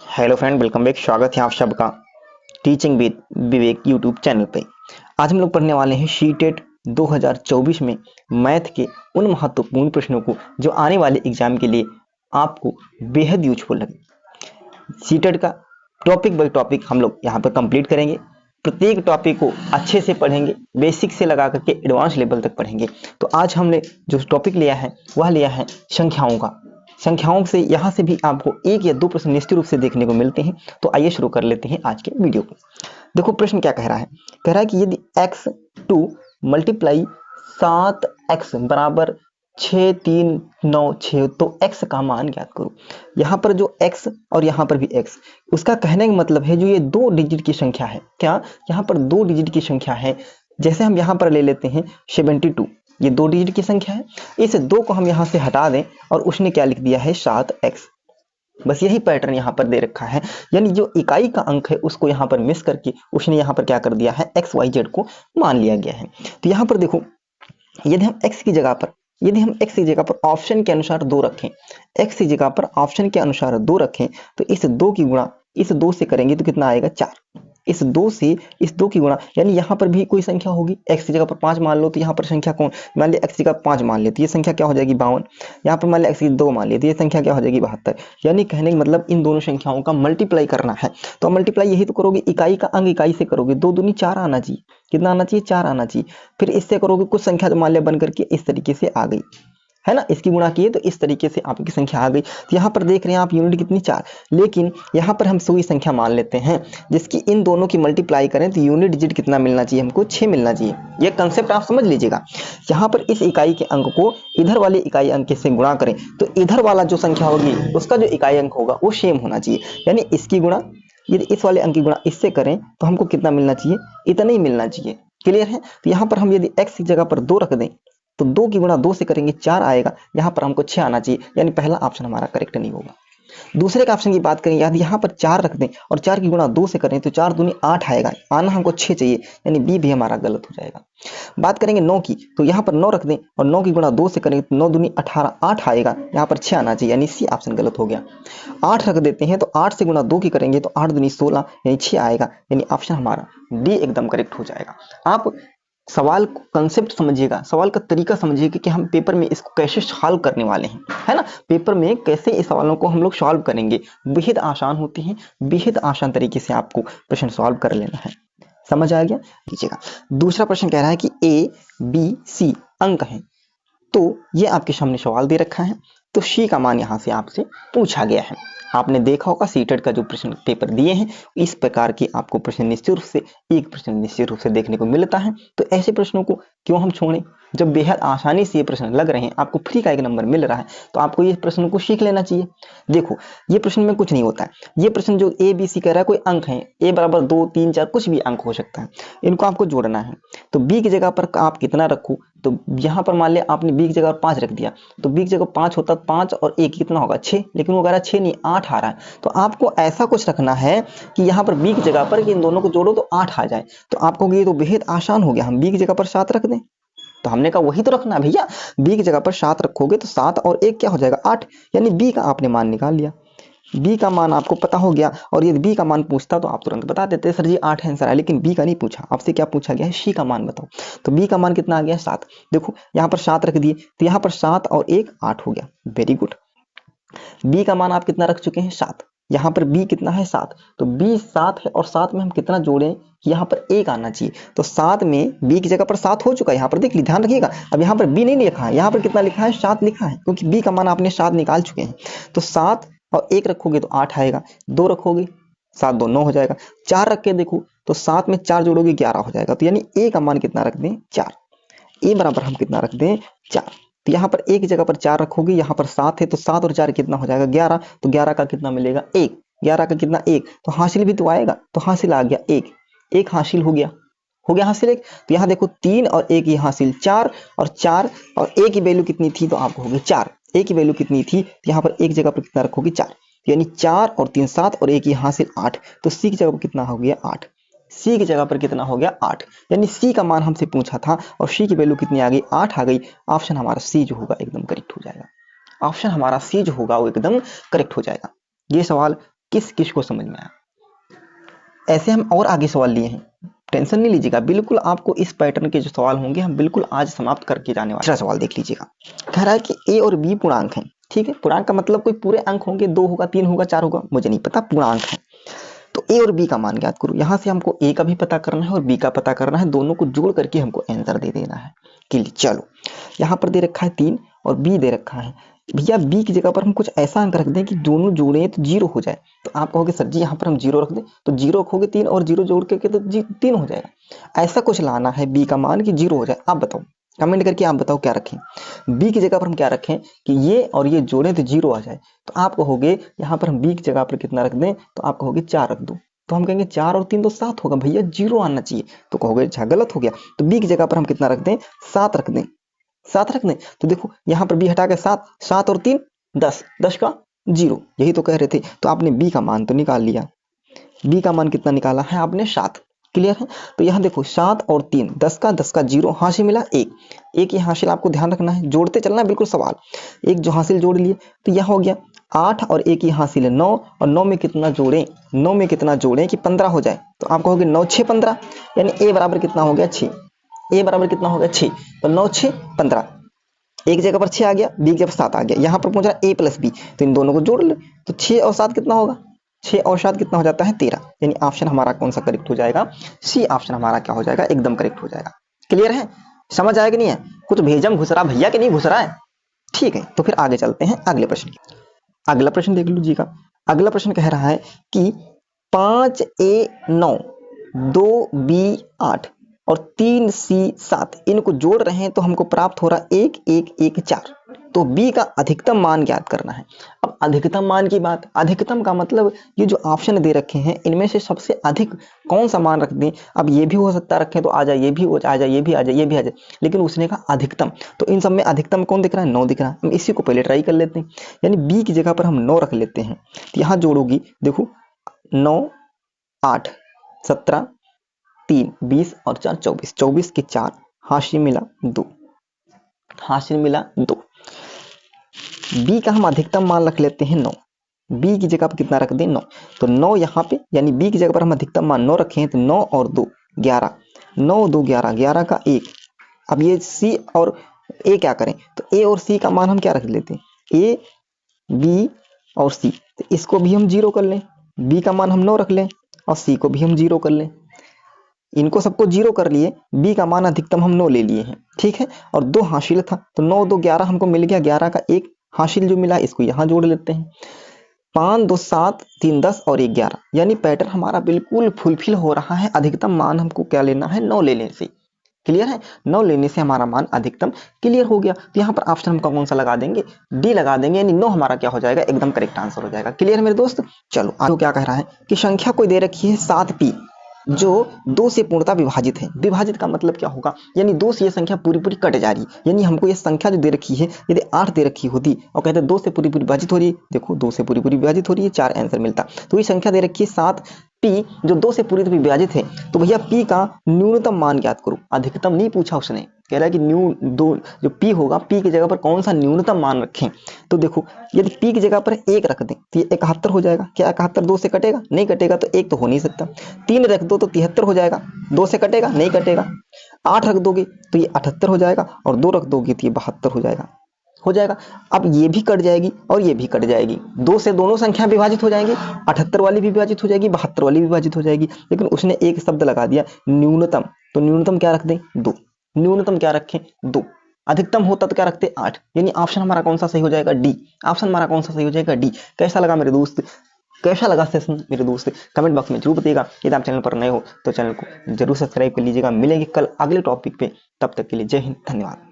Hello friend, welcome back. स्वागत है आप सबका teaching with Vivek YouTube channel पे। आज हम लोग पढ़ने वाले हैं शीटेट 2024 में मैथ के उन महत्वपूर्ण प्रश्नों को जो आने वाले एग्जाम के लिए आपको बेहद यूजफुल लगे। शीटेट का टॉपिक बाय टॉपिक हम लोग यहाँ पर कंप्लीट करेंगे। प्रत्येक टॉपिक को अच्छे से पढ़ेंगे, बेसिक से लगा करके एडवांस लेवल तक पढ़ेंगे। तो आज हमने जो टॉपिक लिया है वह लिया है संख्याओं का। संख्याओं से यहाँ से भी आपको एक या दो प्रश्न निश्चित रूप से देखने को मिलते हैं। तो आइए शुरू कर लेते हैं आज के वीडियो को। देखो प्रश्न क्या कह रहा है। कह रहा है कि यदि x2 मल्टीप्लाई 7x बराबर 6396 तो x का मान ज्ञात करो। यहाँ पर जो x और यहाँ पर भी x, उसका कहने का मतलब है जो ये दो डिजिट की संख्या है। क्या यहाँ पर दो डिजिट की संख्या है। जैसे हम यहाँ पर ले लेते हैं 72, ये दो डिजिट की संख्या है। इस दो को हम यहाँ से हटा दें और उसने क्या लिख दिया है 7x। बस यही पैटर्न यहाँ पर दे रखा है, यानी जो इकाई का अंक है उसको यहाँ पर मिस करके उसने यहाँ पर क्या कर दिया है XYZ को मान लिया गया है। तो यहाँ पर देखो, यदि हम x की जगह पर ऑप्शन के अनुसार 2 रखें, x की जगह पर ऑप्शन के अनुसार 2 रखें तो इस 2 की गुणा इस 2 से करेंगे तो कितना आएगा 4। इस 2 से इस 2 की गुणा, यानी यहाँ पर भी कोई संख्या होगी। x की जगह पर 5 मान लो तो यहाँ पर संख्या कौन, मान लिया x की जगह 5 मान लेते, ये संख्या क्या हो जाएगी 52। यहाँ पर मान लिया x की 2 मान लेते, ये संख्या क्या हो जाएगी 72। यानी कहने का मतलब इन दोनों संख्याओं का मल्टीप्लाई करना है। तो मल्टीप्लाई यही तो करोगे, इकाई का अंक इकाई से करोगे, 2 दूनी 4 आना चाहिए। कितना आना चाहिए 4 आना चाहिए। फिर इससे करोगे कुछ संख्या तो मान लिया बन करके इस तरीके से आ गई है ना, इसकी गुणा किए तो इस तरीके से आपकी संख्या आ गई। तो यहाँ पर देख रहे हैं आप यूनिट कितनी 4, लेकिन यहाँ पर हम सुई संख्या मान लेते हैं जिसकी इन दोनों की मल्टीप्लाई करें तो यूनिट डिजिट कितना मिलना चाहिए हमको 6 मिलना चाहिए। ये कंसेप्ट आप समझ लीजिएगा। यहाँ पर इस इकाई के अंक को इधर वाले इकाई अंक से गुणा करें तो इधर वाला जो संख्या होगी उसका जो इकाई अंक होगा वो सेम होना चाहिए। यानी इसकी गुणा यदि इस वाले अंक की गुणा इससे करें तो हमको कितना मिलना चाहिए, इतना ही मिलना चाहिए। क्लियर है। तो यहाँ पर हम यदि x की जगह पर 2 रख दें तो 2 की गुणा 2 से करेंगे 4 आएगा। यहाँ पर हमको 6 आना चाहिए, यानी पहला ऑप्शन हमारा करेक्ट नहीं होगा। दूसरे का ऑप्शन की बात करें, यदि यहाँ पर 4 रख दें और 4 की गुणा 2 से करें तो 4 दूनी 8 आएगा, आना हमको 6 चाहिए, यानी बी भी हमारा गलत हो जाएगा। बात करेंगे 9 की, तो यहाँ पर 9 रख दें और 9 की गुणा 2 से करेंगे तो 9 दूनी 18, 8 आएगा, यहाँ पर 6 आना चाहिए, यानी सी ऑप्शन गलत हो गया। 8 रख देते हैं तो 8 से गुणा 2 की करेंगे तो 8 दूनी 16, यानी 6 आएगा, यानी ऑप्शन हमारा डी एकदम करेक्ट हो जाएगा। आप सवाल को कंसेप्ट समझिएगा, सवाल का तरीका समझिएगा कि हम पेपर में इसको कैसे सॉल्व करने वाले हैं, है ना। पेपर में कैसे इस सवालों को हम लोग सॉल्व करेंगे, बेहद आसान होते हैं। बेहद आसान तरीके से आपको प्रश्न सॉल्व कर लेना है। समझ आ गया, लीजिएगा। दूसरा प्रश्न कह रहा है कि ABC अंक हैं, तो ये आपके सामने सवाल दे रखा है, तो सी का मान यहाँ से आपसे पूछा गया है। आपने देखा होगा सीटेट का जो प्रश्न पेपर दिए हैं इस प्रकार के आपको प्रश्न निश्चित रूप से एक प्रश्न निश्चित रूप से देखने को मिलता है। तो ऐसे प्रश्नों को क्यों हम छोड़ें, जब बेहद आसानी से ये प्रश्न लग रहे हैं, आपको फ्री का एक नंबर मिल रहा है, तो आपको ये प्रश्न को सीख लेना चाहिए। देखो ये प्रश्न में कुछ नहीं होता है, ये प्रश्न जो ABC कह रहा है कोई अंक है, A बराबर 2 3 4 कुछ भी अंक हो सकता है, इनको आपको जोड़ना है। तो B की जगह पर आप कितना रखो, तो यहाँ पर मान लिया आपने B की जगह 5 रख दिया, तो B की जगह 5 होता 5 और 1 कितना होगा 6, लेकिन वो कह रहा है 6 नहीं 8 आ रहा है। तो आपको ऐसा कुछ रखना है कि यहाँ पर B की जगह पर कि इन दोनों को जोड़ो तो 8 आ जाए। तो आपको ये तो बेहद आसान हो गया, हम B की जगह पर 7 रख दें। तो हमने कहा वही तो रखना है भैया, B की जगह पर 7 रखोगे तो 7 और 1 क्या हो जाएगा 8, यानी B का आपने मान निकाल लिया। B का मान आपको पता हो गया, और यदि B का मान पूछता तो आप तुरंत बता देते सर जी 8 आंसर है, लेकिन B का नहीं पूछा, आपसे क्या पूछा गया है C का मान बताओ। तो B का मान कितना आ गया 7। देखो यहाँ पर 7 रख दिए तो यहाँ पर 7 और 1 8 हो गया, वेरी गुड। B का मान आप कितना रख चुके हैं 7, यहाँ पर B कितना है 7, तो B 7 है और 7 में हम कितना जोड़ें कि यहाँ पर 1 आना चाहिए। तो 7 में B की जगह पर 7 हो चुका है, यहाँ पर देख लीजिए, ध्यान रखिएगा। अब यहाँ पर B नहीं लिखा है, यहाँ पर कितना लिखा है 7 लिखा है, क्योंकि B का मान आपने 7 निकाल चुके हैं। तो 7 और 1 रखोगे तो 8 आएगा, 2 रखोगे 7 2 9 हो जाएगा, 4 रख के देखो तो 7 में 4 जोड़ोगे 11 हो जाएगा। तो यानी A का मान कितना रख दें 4, A बराबर हम कितना रख दें 4। तो यहाँ पर 1 की जगह पर 4 रखोगे, यहाँ पर 7 है तो 7 और 4 कितना हो जाएगा 11, तो 11 का कितना मिलेगा 1, 11 का कितना 1, तो हासिल भी तो आएगा, तो हासिल आ गया 1, 1 हासिल हो गया हासिल 1। तो यहाँ देखो 3 और 1 ये हासिल 4, और 4 और A की वैल्यू कितनी थी तो आपको होगी 4, A की वैल्यू कितनी थी तो यहाँ पर एक जगह पर कितना रखोगे 4, यानी 4 और 3 7 और 1 ये हासिल 8, तो C की जगह पर कितना हो गया 8, C की जगह पर कितना हो गया 8, यानी C का मान हमसे पूछा था और C की वैल्यू कितनी आ गई 8 आ गई। ऑप्शन हमारा C जो होगा एकदम करेक्ट हो जाएगा, ऑप्शन हमारा C जो होगा वो एकदम करेक्ट हो जाएगा। ये सवाल किस किस को समझ में आया? ऐसे हम और आगे सवाल लिए हैं, टेंशन नहीं लीजिएगा, बिल्कुल आपको इस पैटर्न के जो सवाल होंगे हम बिल्कुल आज समाप्त करके जाने वाले। दूसरा सवाल देख लीजिएगा, कह रहा है कि ए और बी पूर्णांक हैं। ठीक है, पूर्णांक का मतलब कोई पूरे अंक होंगे, 2 होगा, 3 होगा, 4 होगा, मुझे नहीं पता, पूर्णांक है। तो ए और बी का मान ज्ञात करो। यहाँ से हमको ए का भी पता करना है और बी का पता करना है, दोनों को जोड़ करके हमको आंसर दे देना है। चलो, यहाँ पर दे रखा है 3 और बी दे रखा है। भैया बी की जगह पर हम कुछ ऐसा अंक रख दें कि दोनों जोड़े तो 0 हो जाए। तो आप कहोगे सर जी यहाँ पर हम 0 रख दें, तो 0 रखोगे 3 और 0 जोड़ करके तो 3 हो जाएगा। ऐसा कुछ लाना है बी का मान कि 0 हो जाए। आप बताओ, कमेंट करके आप बताओ क्या रखें। बी की जगह पर हम क्या रखें कि ये और ये जोड़े तो 0 आ जाए। तो आप कहोगे यहाँ पर हम बी की जगह पर कितना रख दें, तो आप कहोगे 4 रख दो। तो हम कहेंगे 4 और 3 तो 7 होगा, भैया 0 आना चाहिए। तो कहोगे अच्छा गलत हो गया। तो बी की जगह पर हम कितना रख दें, 7 रख दें। 7 रख दें। तो देखो यहाँ पर बी हटा के 7, 7 और 3 10, 10 का 0, यही तो कह रहे थे। तो आपने बी का मान तो निकाल लिया। बी का मान कितना निकाला है आपने, 7। क्लियर है। तो यहाँ देखो 7 और 3, 10 का 0, हासिल मिला 1। एक ये हासिल आपको ध्यान रखना है, जोड़ते चलना है बिल्कुल सवाल। एक जो हासिल जोड़ लिए तो यह हो गया 8 और एक ही हासिल है 9, और 9 में कितना जोड़ें, 9 में कितना जोड़ें कि 15 हो जाए। तो आप कहोगे 9 6 15, यानी ए बराबर कितना हो गया 6। ए बराबर कितना हो गया 6। तो 9 6 15, एक जगह पर 6 आ गया, बी की जगह 7 आ गया। यहाँ पर पहुंच रहा ए प्लस बी, तो इन दोनों को जोड़ ले। तो 6 और 7 कितना होगा, 6 और 7 कितना हो जाता है 13। यानी ऑप्शन हमारा कौन सा करेक्ट हो जाएगा, सी ऑप्शन हमारा क्या हो जाएगा, एकदम करेक्ट हो जाएगा। क्लियर है, समझ आया कि नहीं है, कुछ भेजम घुस रहा भैया कि नहीं घुस रहा है। ठीक है, तो फिर आगे चलते हैं अगले प्रश्न। अगला प्रश्न देख लीजिएगा। अगला प्रश्न कह रहा है कि 5A 9, 2B 8 और 3C 7 इनको जोड़ रहे हैं तो हमको प्राप्त हो रहा 1 1 1 4। तो B का अधिकतम मान ज्ञात करना है। अब अधिकतम मान की बात, अधिकतम का मतलब ये जो ऑप्शन दे रखे हैं इनमें से सबसे अधिक कौन सा मान रख दें। अब ये भी हो सकता है रखें तो आ जाए, ये भी आ जाए, ये भी आ जाए, ये भी आ जाए, लेकिन उसने कहा अधिकतम। तो इन सब में अधिकतम कौन दिख रहा है, 9 दिख रहा है। हम इसी को पहले ट्राई कर लेते हैं, यानी B की जगह पर हम 9 रख लेते हैं। तो यहाँ जोड़ोगी, देखो 9 8 17 3 20 और 4 24, 24 के 4, हाशिए मिला 2, हाशिए मिला 2। बी का हम अधिकतम मान रख लेते हैं 9। बी की जगह पर कितना रख दें 9। तो 9 यहाँ पे, यानी बी की जगह पर हम अधिकतम मान 9 रखे हैं, तो 9 और 2 11, 9 2 11, 11 का 1। अब ये सी और ए क्या करें, तो ए और सी का मान हम क्या रख लेते हैं, ए बी और सी। तो इसको भी हम 0 कर लें, बी का मान हम 9 रख लें और सी को भी हम 0 कर लें। इनको सबको 0 कर लिए, बी का मान अधिकतम हम 9 ले लिए हैं। ठीक है, और 2 हासिल था, तो 9 2 11 हमको मिल गया, 11 का 1 हासिल जो मिला इसको यहाँ जोड़ लेते हैं। 5 2 7 3 10 और 1 11, यानी पैटर्न हमारा बिल्कुल फुलफिल हो रहा है। अधिकतम मान हमको क्या लेना है, 9 लेने से। क्लियर है, 9 लेने से हमारा मान अधिकतम क्लियर हो गया। तो यहाँ पर ऑप्शन हम कौन सा लगा देंगे, डी लगा देंगे, यानी 9 हमारा क्या हो जाएगा, एकदम करेक्ट आंसर हो जाएगा। क्लियर है मेरे दोस्त। चलो आगे क्या कह रहा है कि संख्या कोई दे रखी है 7p जो 2 से पूर्णतः विभाजित है। विभाजित का मतलब क्या होगा, यानी 2 से ये संख्या पूरी पूरी कट जा रही है। यानी हमको ये संख्या जो दे रखी है, यदि 8 दे रखी होती और कहते 2 से पूरी पूरी विभाजित हो रही है, देखो 2 से पूरी पूरी विभाजित हो रही है, 4 आंसर मिलता। तो ये संख्या दे रखी है 7p जो 2 से पूरी विभाजित है। तो भैया p का न्यूनतम मान ज्ञात करो। अधिकतम नहीं पूछा उसने, कह रहा है कि जो p होगा, p की जगह पर कौन सा न्यूनतम मान रखें। तो देखो यदि p की जगह पर 1 रख दें तो ये 71 हो जाएगा। क्या 71 2 से कटेगा, नहीं कटेगा, तो 1 तो हो नहीं सकता। 3 रख दो तो 73 हो जाएगा, 2 से कटेगा, नहीं कटेगा। 8 रख दोगे तो ये 78 हो जाएगा, और 2 रख दोगे तो ये 72 हो जाएगा। अब ये भी कट जाएगी और ये भी कट जाएगी, 2 से दोनों संख्या विभाजित हो जाएंगी, 78 वाली भी विभाजित हो जाएगी, 72 वाली भी विभाजित हो जाएगी। लेकिन उसने एक शब्द लगा दिया न्यूनतम। तो न्यूनतम क्या रख दें, 2। न्यूनतम क्या रखें, 2। अधिकतम होता तो क्या रखते, 8। यानी ऑप्शन हमारा कौन सा सही हो जाएगा, डी। ऑप्शन हमारा कौन सा सही हो जाएगा, डी। कैसा लगा मेरे दोस्त, कैसा लगा सेशन मेरे दोस्त, कमेंट बॉक्स में जरूर बताइएगा। यदि आप चैनल पर नए हो तो चैनल को जरूर सब्सक्राइब कर लीजिएगा। मिलेंगे कल अगले टॉपिक पे, तब तक के लिए जय हिंद, धन्यवाद।